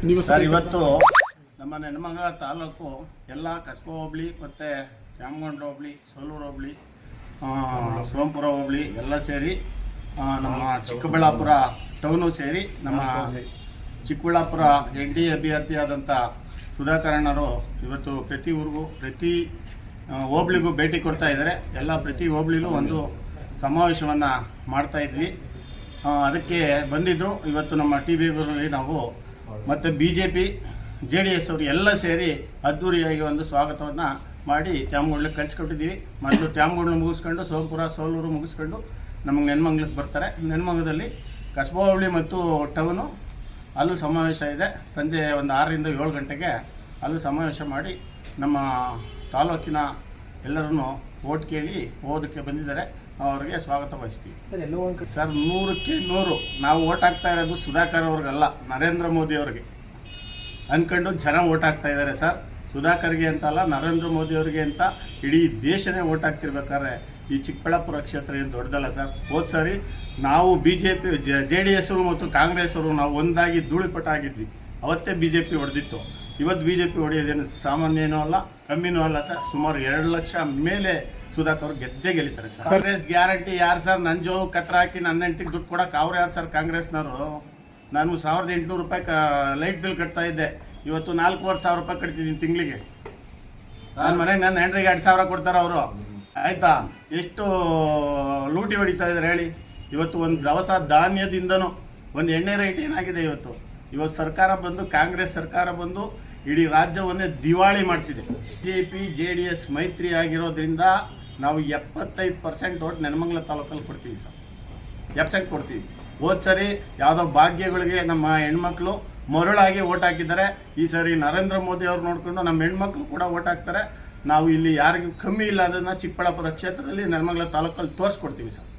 Sir, ಇವತ್ತು ನಮ್ಮ ನೆಲಮಂಗಲ ತಾಲೂಕು ಎಲ್ಲ ಕಸ್ಬಾ ಹೋಬಳಿ ಮತ್ತು ತ್ಯಾಮಗೊಂಡ ಹೋಬಳಿ, ಸೋಲೂರು ಹೋಬಳಿ, ಸೋಂಪುರ ಹೋಬಳಿ ಎಲ್ಲ ಸೇರಿ ನಮ್ಮ ಚಿಕ್ಕಬಳ್ಳಾಪುರ ಟೌನು ಸೇರಿ ನಮ್ಮ ಚಿಕ್ಕಬಳ್ಳಾಪುರ ND ಅಭ್ಯರ್ಥಿಯಾದಂಥ ಸುಧಾಕರಣ್ಣರು ಇವತ್ತು ಪ್ರತಿ ಊರಿಗೂ ಪ್ರತಿ ಹೋಬಳಿಗೂ ಭೇಟಿ ಕೊಡ್ತಾ ಇದ್ದಾರೆ. ಎಲ್ಲ ಪ್ರತಿ ಹೋಬಳಿಲೂ ಒಂದು ಸಮಾವೇಶವನ್ನು ಮಾಡ್ತಾ ಇದ್ವಿ. ಅದಕ್ಕೆ ಬಂದಿದ್ದರು. ಇವತ್ತು ನಮ್ಮ TBಗಳಲ್ಲಿ ನಾವು ಮತ್ತು BJP JDS ಅವರು ಎಲ್ಲ ಸೇರಿ ಅದ್ದೂರಿಯಾಗಿ ಒಂದು ಸ್ವಾಗತವನ್ನು ಮಾಡಿ ತ್ಯಾಮಗೊಂಡ್ಲಿಗೆ ಕಳಿಸ್ಕೊಟ್ಟಿದ್ದೀವಿ. ಮತ್ತು ತ್ಯಾಮಗೊಂಡ್ಲು ಮುಗಿಸ್ಕೊಂಡು ಸೋಂಪುರ, ಸೋಲೂರು ಮುಗಿಸ್ಕೊಂಡು ನಮಗೆ ನೆಲಮಂಗಲಕ್ಕೆ ಬರ್ತಾರೆ. ನೆಲಮಂಗಲದಲ್ಲಿ ಕಸ್ಬಾ ಹೋಬಳಿ ಮತ್ತು ಟೌನು ಅಲ್ಲೂ ಸಮಾವೇಶ ಇದೆ. ಸಂಜೆ ಒಂದು 6ರಿಂದ 7 ಗಂಟೆಗೆ ಅಲ್ಲೂ ಸಮಾವೇಶ ಮಾಡಿ ನಮ್ಮ ತಾಲೂಕಿನ ಎಲ್ಲರನ್ನು ಓಟ್ ಕೇಳಿ ಓದಕ್ಕೆ ಬಂದಿದ್ದಾರೆ. ಅವರಿಗೆ ಸ್ವಾಗತ ಬಯಸ್ತೀವಿ. ಸರ್, 100ಕ್ಕೆ 100 ನಾವು ಓಟ್ ಹಾಕ್ತಾ ಇರೋದು ಸುಧಾಕರ್ ಅವ್ರಿಗಲ್ಲ, ನರೇಂದ್ರ ಮೋದಿ ಅವ್ರಿಗೆ ಅಂದ್ಕೊಂಡು ಜನ ಓಟ್ ಹಾಕ್ತಾ ಇದ್ದಾರೆ ಸರ್. ಸುಧಾಕರ್ಗೆ ಅಂತ ಅಲ್ಲ, ನರೇಂದ್ರ ಮೋದಿ ಅವರಿಗೆ ಅಂತ ಇಡೀ ದೇಶನೇ ಓಟ್ ಹಾಕ್ತಿರ್ಬೇಕಾದ್ರೆ ಈ ಚಿಕ್ಕಬಳ್ಳಾಪುರ ಕ್ಷೇತ್ರ ಏನು ದೊಡ್ಡದಲ್ಲ ಸರ್. ಹೋದ ಸಾರಿ ನಾವು BJP JDS ಮತ್ತು ಕಾಂಗ್ರೆಸ್ ಅವರು ನಾವು ಒಂದಾಗಿ ಧೂಳಿಪಟ ಆಗಿದ್ವಿ. ಅವತ್ತೇ BJP ಹೊಡೆದಿತ್ತು. ಇವತ್ತು BJP ಹೊಡೆಯೋದೇನು ಸಾಮಾನ್ಯ ಏನೂ ಅಲ್ಲ, ಕಮ್ಮಿನೂ ಅಲ್ಲ ಸರ್. ಸುಮಾರು 2 ಲಕ್ಷ ಮೇಲೆ ಸುಧಾಕರ್ ಗೆದ್ದೇ ಗೆಲ್ಲಿತಾರೆ ಸರ್. ಕಾಂಗ್ರೆಸ್ ಗ್ಯಾರಂಟಿ ಯಾರು ಸರ್? ನನ್ನ ಜೋ ಕತ್ರ ಹಾಕಿ ನನ್ನ ಹೆಂಡತಿಗೆ ದುಡ್ಡು ಕೊಡೋಕೆ ಅವ್ರು ಯಾರು ಸರ್? ಕಾಂಗ್ರೆಸ್ನವರು. ನಾನು 1800 ರೂಪಾಯಿ ಲೈಟ್ ಬಿಲ್ ಕಟ್ತಾ ಇದ್ದೆ. ಇವತ್ತು 4,500 ರೂಪಾಯಿ ಕಟ್ತಿದ್ದೀನಿ ತಿಂಗಳಿಗೆ. ನನ್ನ ಮನೆಗೆ ನನ್ನ ಹೆಂಡ್ರಿಗೆ 2,000 ಕೊಡ್ತಾರೆ ಅವರು. ಆಯ್ತಾ? ಎಷ್ಟು ಲೂಟಿ ಹೊಡಿತಾ ಇದ್ದಾರೆ ಹೇಳಿ. ಇವತ್ತು ಒಂದು ದವಸ ಧಾನ್ಯದಿಂದನೂ ಒಂದು ಎಣ್ಣೆ ರೇಟ್ ಏನಾಗಿದೆ ಇವತ್ತು ಸರ್ಕಾರ ಬಂದು, ಕಾಂಗ್ರೆಸ್ ಸರ್ಕಾರ ಬಂದು ಇಡೀ ರಾಜ್ಯವನ್ನೇ ದಿವಾಳಿ ಮಾಡ್ತಿದೆ. BJP JDS ಮೈತ್ರಿ ಆಗಿರೋದ್ರಿಂದ ನಾವು 75% ಓಟ್ ನೆಲಮಂಗಲ ತಾಲೂಕಲ್ಲಿ ಕೊಡ್ತೀವಿ ಸರ್. 70% ಕೊಡ್ತೀವಿ. ಹೋದ ಸರಿ ಯಾವುದೋ ಭಾಗ್ಯಗಳಿಗೆ ನಮ್ಮ ಹೆಣ್ಮಕ್ಳು ಮರಳಾಗಿ ಓಟ್ ಹಾಕಿದ್ದಾರೆ. ಈ ಸರಿ ನರೇಂದ್ರ ಮೋದಿ ಅವ್ರು ನೋಡಿಕೊಂಡು ನಮ್ಮ ಹೆಣ್ಮಕ್ಳು ಕೂಡ ಓಟ್ ಹಾಕ್ತಾರೆ. ನಾವು ಇಲ್ಲಿ ಯಾರಿಗೂ ಕಮ್ಮಿ ಇಲ್ಲ ಅದನ್ನು ಚಿಕ್ಕಬಳ್ಳಾಪುರ ಕ್ಷೇತ್ರದಲ್ಲಿ ನೆಲಮಂಗಲ ತಾಲೂಕಲ್ಲಿ ತೋರಿಸ್ಕೊಡ್ತೀವಿ ಸರ್.